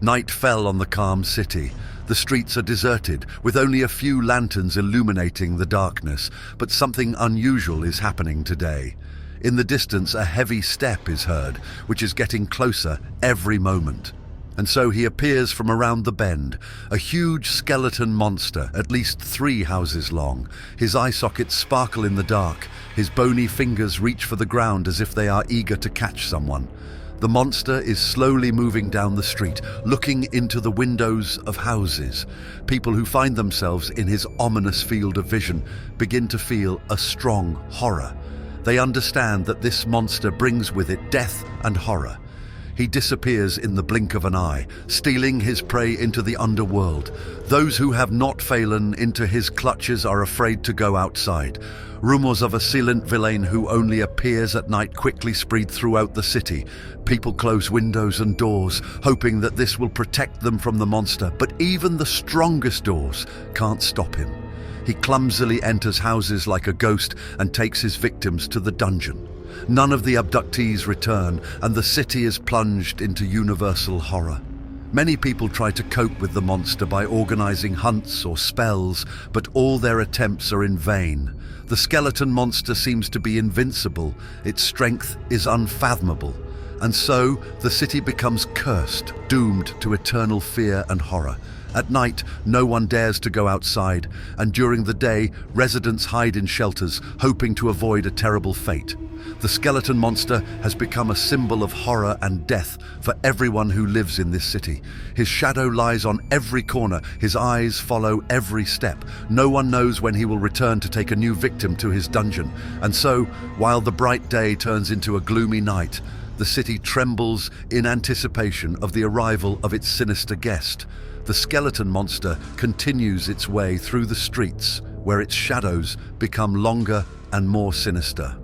Night fell on the calm city. The streets are deserted, with only a few lanterns illuminating the darkness, but something unusual is happening today. In the distance, a heavy step is heard, which is getting closer every moment. And so he appears from around the bend, a huge skeleton monster, at least 3 houses long. His eye sockets sparkle in the dark. His bony fingers reach for the ground as if they are eager to catch someone. The monster is slowly moving down the street, looking into the windows of houses. People who find themselves in his ominous field of vision begin to feel a strong horror. They understand that this monster brings with it death and horror. He disappears in the blink of an eye, stealing his prey into the underworld. Those who have not fallen into his clutches are afraid to go outside. Rumors of a silent villain who only appears at night quickly spread throughout the city. People close windows and doors, hoping that this will protect them from the monster, but even the strongest doors can't stop him. He clumsily enters houses like a ghost and takes his victims to the dungeon. None of the abductees return, and the city is plunged into universal horror. Many people try to cope with the monster by organizing hunts or spells, but all their attempts are in vain. The skeleton monster seems to be invincible, its strength is unfathomable, and so the city becomes cursed, doomed to eternal fear and horror. At night, no one dares to go outside, and during the day, residents hide in shelters, hoping to avoid a terrible fate. The skeleton monster has become a symbol of horror and death for everyone who lives in this city. His shadow lies on every corner, his eyes follow every step. No one knows when he will return to take a new victim to his dungeon. And so, while the bright day turns into a gloomy night, the city trembles in anticipation of the arrival of its sinister guest. The skeleton monster continues its way through the streets, where its shadows become longer and more sinister.